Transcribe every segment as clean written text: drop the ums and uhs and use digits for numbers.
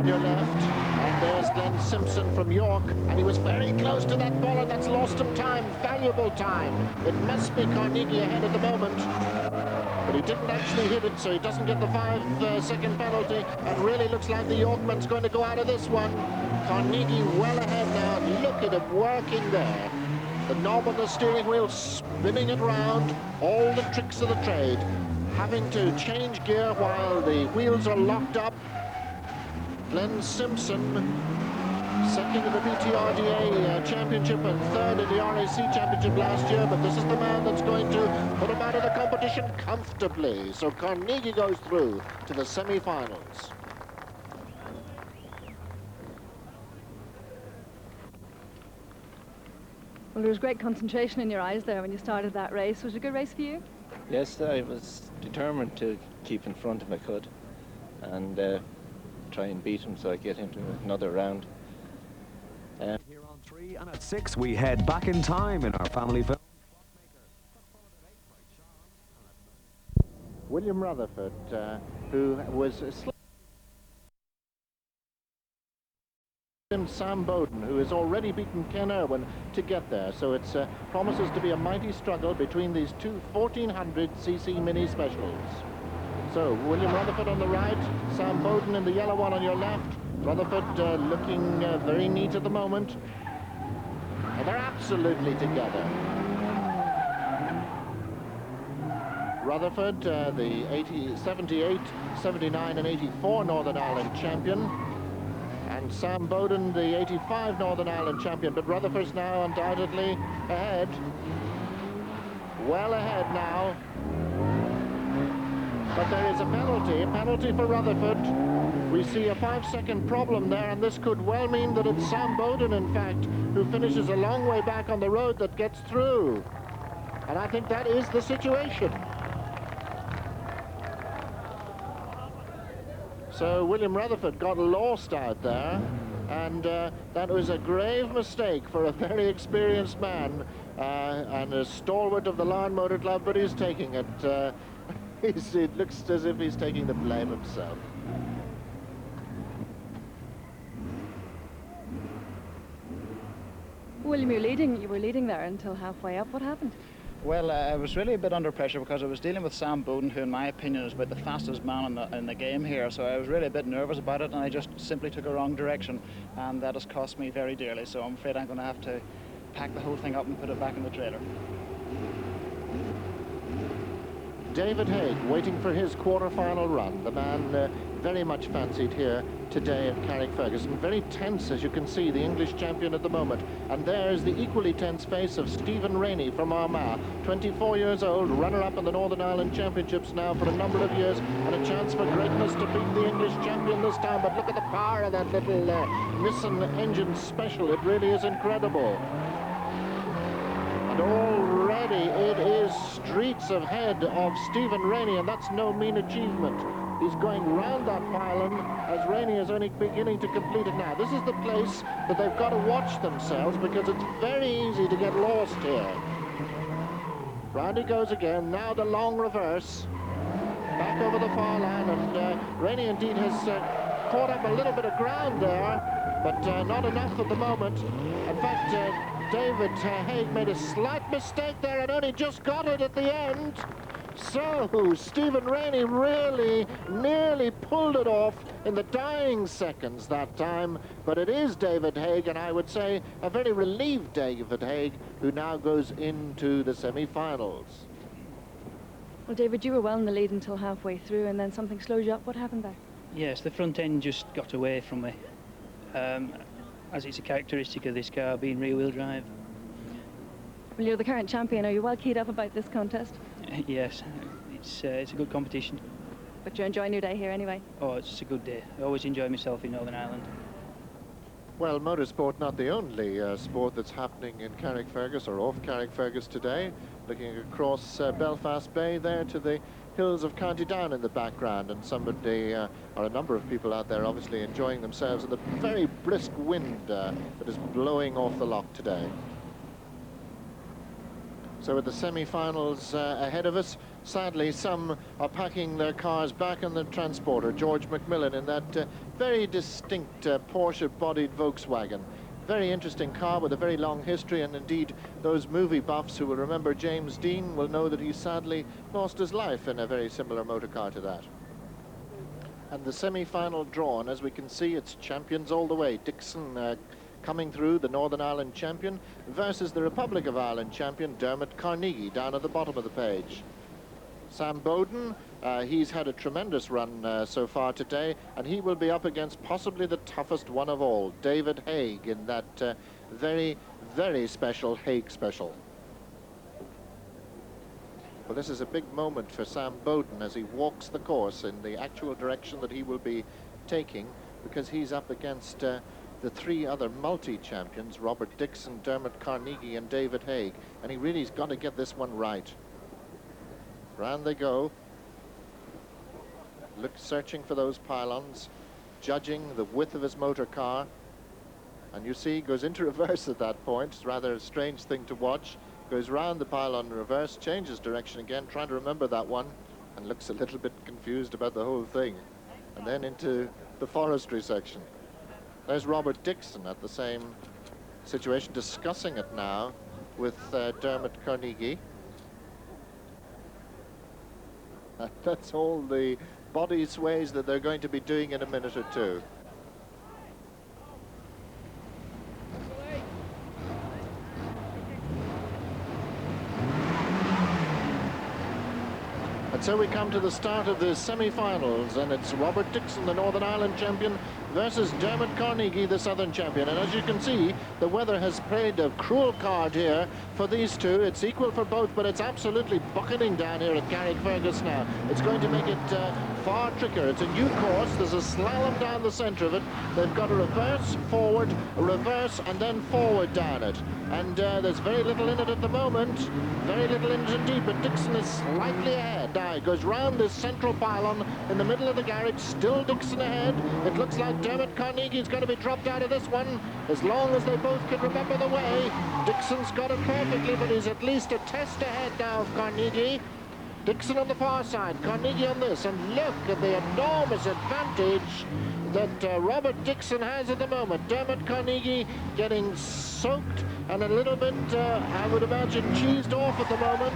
on your left. And there's Glenn Simpson from York. And he was very close to that ball, and that's lost him time, valuable time. It must be Carnegie ahead at the moment. But he didn't actually hit it, so he doesn't get the 5-second penalty. And really looks like the Yorkman's going to go out of this one. Carnegie well ahead now. Look at him working there. The knob on the steering wheel, spinning it round. All the tricks of the trade. Having to change gear while the wheels are locked up. Glenn Simpson, second in the BTRDA Championship and third in the RAC Championship last year, but this is the man that's going to put him out of the competition comfortably. So Carnegie goes through to the semi-finals. Well, there was great concentration in your eyes there when you started that race. Was it a good race for you? Yes, I was determined to keep in front if I could and try and beat him so I get into another round. Here on 3 and at 6 we head back in time in our family film. William Rutherford, who was Sam Bowden, who has already beaten Ken Irwin to get there. So it promises to be a mighty struggle between these two 1400cc mini specials. So William Rutherford on the right, Sam Bowden in the yellow one on your left. Rutherford looking very neat at the moment. And they're absolutely together. Rutherford, the 78, 79 and 84 Northern Ireland champion. And Sam Bowden, the 85 Northern Ireland champion. But Rutherford's now undoubtedly ahead. Well ahead now. But there is a penalty for Rutherford. We see a 5-second problem there, and this could well mean that it's Sam Bowden, in fact, who finishes a long way back on the road that gets through. And I think that is the situation. So William Rutherford got lost out there, and that was a grave mistake for a very experienced man and a stalwart of the Larne Motor Club, but he's taking it. It looks as if he's taking the blame himself. William, you were leading there until halfway up. What happened? Well, I was really a bit under pressure because I was dealing with Sam Bowden, who in my opinion is about the fastest man in the game here, so I was really a bit nervous about it, and I just simply took a wrong direction, and that has cost me very dearly, so I'm afraid I'm going to have to pack the whole thing up and put it back in the trailer. David Hague waiting for his quarter-final run. The man very much fancied here today at Carrickfergus. Very tense, as you can see, the English champion at the moment. And there's the equally tense face of Stephen Rainey from Armagh, 24 years old, runner-up in the Northern Ireland Championships now for a number of years, and a chance for greatness to beat the English champion this time. But look at the power of that little Nissan engine special. It really is incredible. And already it is streets ahead of Stephen Rainey, and that's no mean achievement. He's going round that pylon as Rainey is only beginning to complete it now. This is the place that they've got to watch themselves because it's very easy to get lost here. Round he goes again, now the long reverse. Back over the far line, and Rainey indeed has caught up a little bit of ground there, but not enough at the moment. In fact, David Haigh made a slight mistake there and only just got it at the end. So Stephen Rainey really nearly pulled it off in the dying seconds that time, but it is David Haigh, and I would say a very relieved David Haigh, who now goes into the semi-finals. Well, David, you were well in the lead until halfway through, and then something slowed you up. What happened there? Yes, the front end just got away from me, as it's a characteristic of this car, being rear-wheel drive. Well, you're the current champion. Are you well keyed up about this contest? Yes, it's a good competition. But you're enjoying your day here anyway? Oh, it's a good day. I always enjoy myself in Northern Ireland. Well, motorsport not the only sport that's happening in Carrickfergus or off Carrickfergus today. Looking across Belfast Bay there to the hills of County Down in the background, and somebody or a number of people out there obviously enjoying themselves in the very brisk wind that is blowing off the loch today. So with the semi-finals ahead of us, Sadly, some are packing their cars back in the transporter. George McMillan in that very distinct Porsche-bodied Volkswagen. Very interesting car with a very long history, and indeed those movie buffs who will remember James Dean will know that he sadly lost his life in a very similar motor car to that. And the semi-final drawn, as we can see, it's champions all the way. Dixon coming through, the Northern Ireland champion, versus the Republic of Ireland champion, Dermot Carnegie, down at the bottom of the page. Sam Bowden, he's had a tremendous run so far today, and he will be up against possibly the toughest one of all, David Haigh, in that very, very special Hague special. Well, this is a big moment for Sam Bowden as he walks the course in the actual direction that he will be taking, because he's up against the three other multi-champions, Robert Dixon, Dermot Carnegie, and David Haigh, and he really's got to get this one right. Round they go. Look, searching for those pylons, judging the width of his motor car. And you see, he goes into reverse at that point. It's rather a strange thing to watch. Goes round the pylon in reverse, changes direction again, trying to remember that one, and looks a little bit confused about the whole thing. And then into the forestry section. There's Robert Dixon at the same situation, discussing it now with Dermot Carnegie. That's all the body sways that they're going to be doing in a minute or two. And so we come to the start of the semi-finals, and it's Robert Dixon, the Northern Ireland champion, versus Dermot Carnegie, the Southern champion. And as you can see, the weather has played a cruel card here for these two. It's equal for both, but it's absolutely bucketing down here at Carrickfergus now. It's going to make it far trickier. It's a new course. There's a slalom down the center of it. They've got a reverse, forward, a reverse, and then forward down it. And there's very little in it at the moment. Very little in it indeed, but Dixon is slightly ahead. Now he goes round this central pylon in the middle of the garage. Still Dixon ahead. It looks like Dermot Carnegie is going to be dropped out of this one as long as they both can remember the way. Dixon's got it perfectly, but he's at least a test ahead now of Carnegie. Dixon on the far side, Carnegie on this, and look at the enormous advantage that Robert Dixon has at the moment. Dermot Carnegie getting soaked and a little bit, I would imagine, cheesed off at the moment,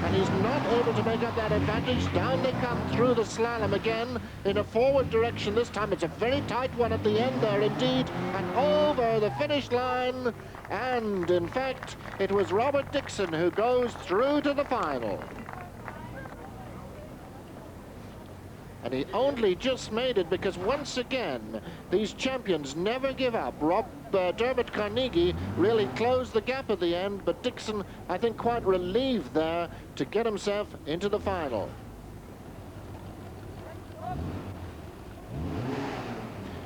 and he's not able to make up that advantage. Down they come through the slalom again in a forward direction. This time it's a very tight one at the end there indeed, and over the finish line, and in fact it was Robert Dixon who goes through to the final. And he only just made it because, once again, these champions never give up. Dermot Carnegie really closed the gap at the end, but Dixon, I think, quite relieved there to get himself into the final.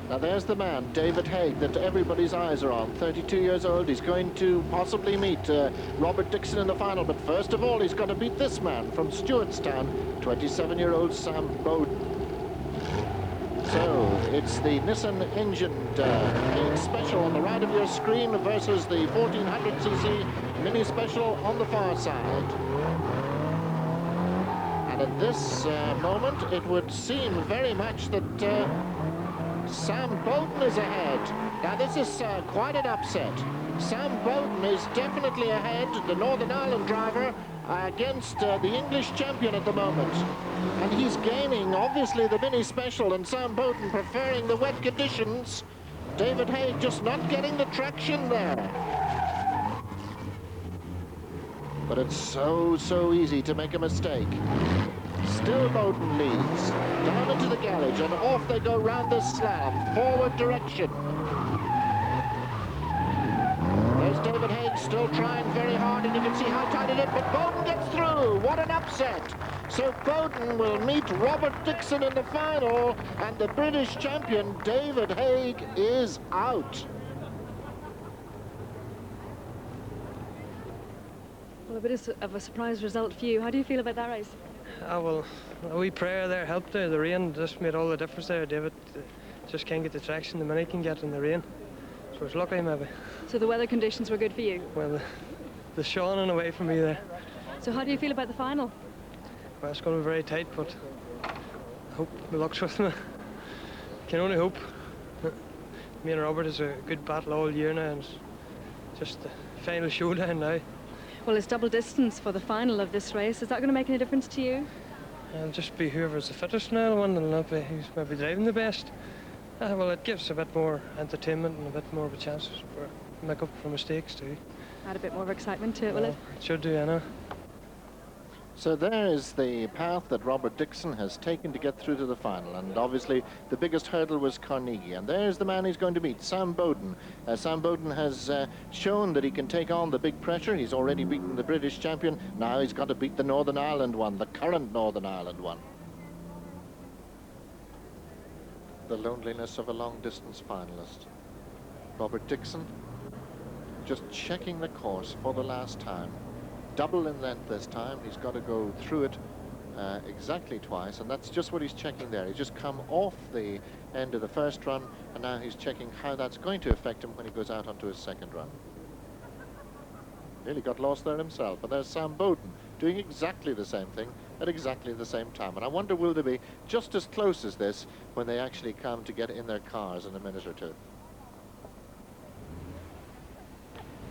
Now there's the man, David Haigh, that everybody's eyes are on. 32 years old. He's going to possibly meet Robert Dixon in the final, but first of all he's got to beat this man from Stewartstown, 27-year-old Sam Bowden. So it's the Nissan engined Hague Special on the right of your screen versus the 1400cc Mini Special on the far side. And at this moment it would seem very much that Sam Bowden is ahead. Now this is quite an upset. Sam Bowden is definitely ahead, the Northern Ireland driver, against the English champion at the moment. And he's gaining, obviously, the Mini Special, and Sam Bowden preferring the wet conditions. David Haigh just not getting the traction there. But it's so easy to make a mistake. Still Bowden leads. Down into the garage, and off they go round this slam. Forward direction. There's David Haigh still trying very hard, and you can see how tight it is, but Bowden gets through. What an upset. So Bowden will meet Robert Dixon in the final, and the British champion, David Haigh, is out. Well, a bit of a surprise result for you. How do you feel about that race? Well, a wee prayer there helped there. The rain just made all the difference there. David just can't get the traction the Mini can get in the rain. So it's lucky maybe. So the weather conditions were good for you? Well, the shining away from me there. So how do you feel about the final? Well, it's going to be very tight, but I hope the luck's with me. Can only hope. Me and Robert is a good battle all year now, and it's just the final showdown now. Well, it's double distance for the final of this race. Is that going to make any difference to you? It'll just be whoever's the fittest now, the one that'll not be who's maybe driving the best. Well, it gives a bit more entertainment and a bit more of a chance for make up for mistakes too. Add a bit more of excitement to it, will it? It should do, I know. So there is the path that Robert Dixon has taken to get through to the final, and obviously the biggest hurdle was Carnegie, and there's the man he's going to meet, Sam Bowden. Sam Bowden has shown that he can take on the big pressure. He's already beaten the British champion. Now he's got to beat the Northern Ireland one, the current Northern Ireland one. The loneliness of a long-distance finalist. Robert Dixon just checking the course for the last time. Double in length this time. He's got to go through it exactly twice, and that's just what he's checking there. He's just come off the end of the first run, and now he's checking how that's going to affect him when he goes out onto his second run. Nearly got lost there himself, but there's Sam Bowden doing exactly the same thing at exactly the same time. And I wonder, will they be just as close as this when they actually come to get in their cars in a minute or two?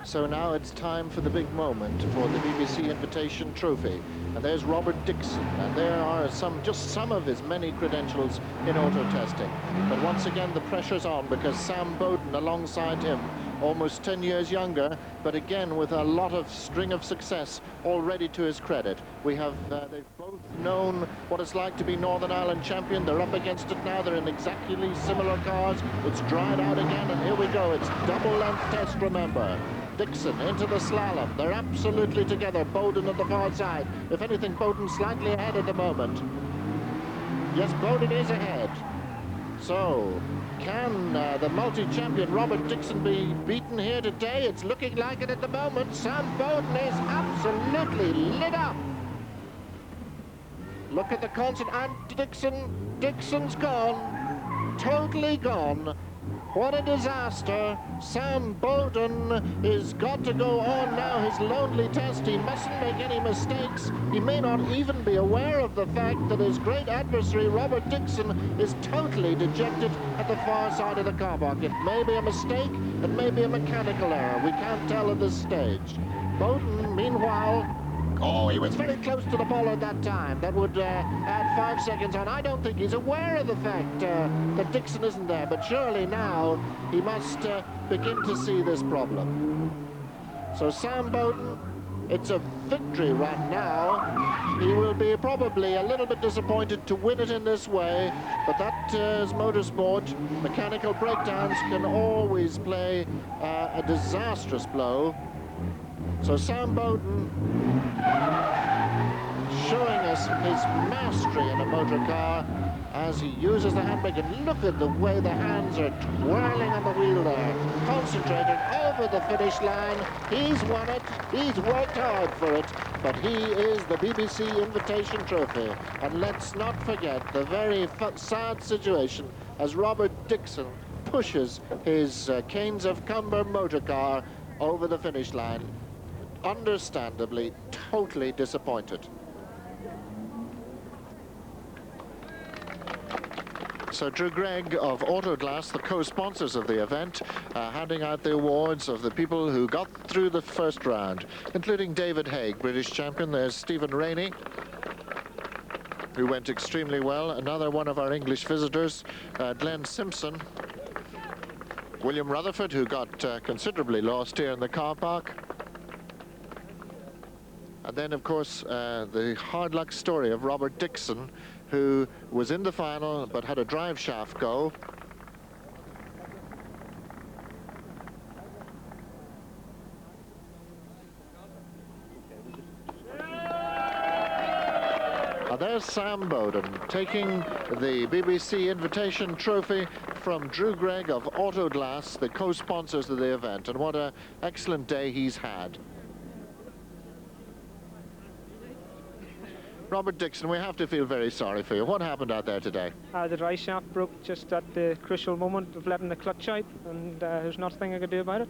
So now it's time for the big moment for the BBC Invitation Trophy. And there's Robert Dixon, and there are just some of his many credentials in auto testing. But once again, the pressure's on because Sam Bowden alongside him, almost 10 years younger, but again with a lot of string of success already to his credit. We have, they've both known what it's like to be Northern Ireland champion. They're up against it now. They're in exactly similar cars. It's dried out again, and here we go. It's double length test, remember. Dixon into the slalom. They're absolutely together. Bowden at the far side. If anything, Bowden's slightly ahead at the moment. Yes, Bowden is ahead. So, can the multi-champion Robert Dixon be beaten here today? It's looking like it at the moment. Sam Bowden is absolutely lit up. Look at the concert, and Dixon's gone. Totally gone. What a disaster. Sam Bowden has got to go on now his lonely test. He mustn't make any mistakes. He may not even be aware of the fact that his great adversary, Robert Dixon, is totally dejected at the far side of the car park. It may be a mistake, it may be a mechanical error. We can't tell at this stage. Bowden, meanwhile, oh, he was very close to the ball at that time. That would add 5 seconds on. I don't think he's aware of the fact that Dixon isn't there, but surely now he must begin to see this problem. So Sam Bowden, it's a victory run now. He will be probably a little bit disappointed to win it in this way, but that is motorsport. Mechanical breakdowns can always play a disastrous blow. So Sam Bowden showing us his mastery in a motor car as he uses the handbrake, and look at the way the hands are twirling on the wheel there, concentrated over the finish line. He's won it, he's worked hard for it, but he is the BBC Invitation Trophy. And let's not forget the very sad situation as Robert Dixon pushes his Canes of Cumber motor car over the finish line. Understandably, totally disappointed. So Drew Gregg of Autotest, the co-sponsors of the event, handing out the awards of the people who got through the first round, including David Haigh, British champion. There's Stephen Rainey, who went extremely well. Another one of our English visitors, Glenn Simpson. William Rutherford, who got considerably lost here in the car park. And then, of course, the hard luck story of Robert Dixon, who was in the final but had a drive shaft go. There's Sam Bowden taking the BBC Invitation Trophy from Drew Gregg of Autotest, the co-sponsors of the event, and what an excellent day he's had. Robert Dixon, we have to feel very sorry for you. What happened out there today? The drive shaft broke just at the crucial moment of letting the clutch out, and there's nothing I could do about it.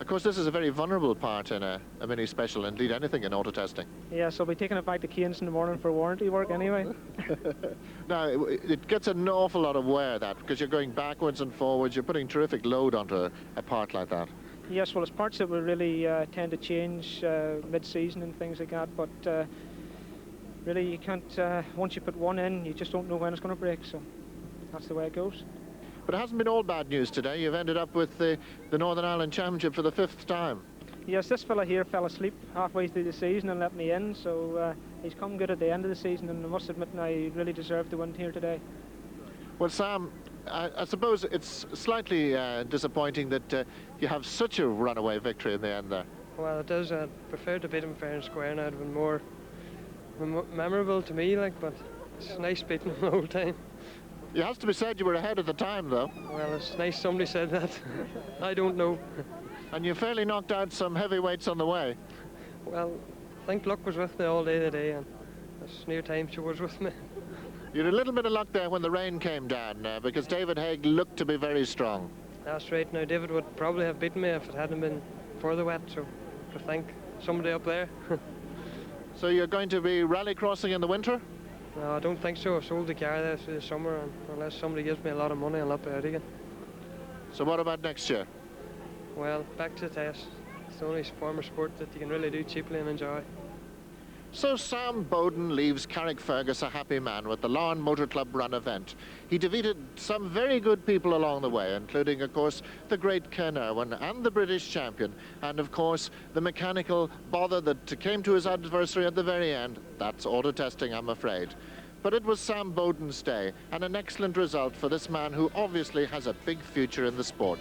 Of course, this is a very vulnerable part in a mini special, indeed anything in auto testing. Yeah, so I'll be taking it back to Keynes in the morning for warranty work anyway. Now, it gets an awful lot of wear, that, because you're going backwards and forwards, you're putting terrific load onto a part like that. Yes, well, it's parts that will really tend to change mid-season and things like that, but really you can't, once you put one in, you just don't know when it's going to break, so that's the way it goes. But it hasn't been all bad news today. You've ended up with the Northern Ireland Championship for the 5th time. Yes, this fella here fell asleep halfway through the season and let me in, so he's come good at the end of the season, and I must admit I really deserved to win here today. Well, Sam, I suppose it's slightly disappointing that you have such a runaway victory in the end there. Well, it does. I'd prefer to beat him fair and square, and it'd been more memorable to me, like, but it's nice beating him the whole time. It has to be said you were ahead at the time, though. Well, it's nice somebody said that. I don't know. And you fairly knocked out some heavyweights on the way. Well, I think luck was with me all day today, and it's near time she was with me. You had a little bit of luck there when the rain came down, because David Haigh looked to be very strong. That's right. Now, David would probably have beaten me if it hadn't been for the wet, so I think somebody up there. So you're going to be rallycrossing in the winter? No, I don't think so. I've sold the car there through the summer, and unless somebody gives me a lot of money, I'll not be out again. So what about next year? Well, back to the test. It's the only form of sport that you can really do cheaply and enjoy. So Sam Bowden leaves Carrickfergus a happy man with the Larne Motor Club Run event. He defeated some very good people along the way, including, of course, the great Ken Irwin and the British champion, and, of course, the mechanical bother that came to his adversary at the very end. That's auto testing, I'm afraid. But it was Sam Bowden's day, and an excellent result for this man who obviously has a big future in the sport.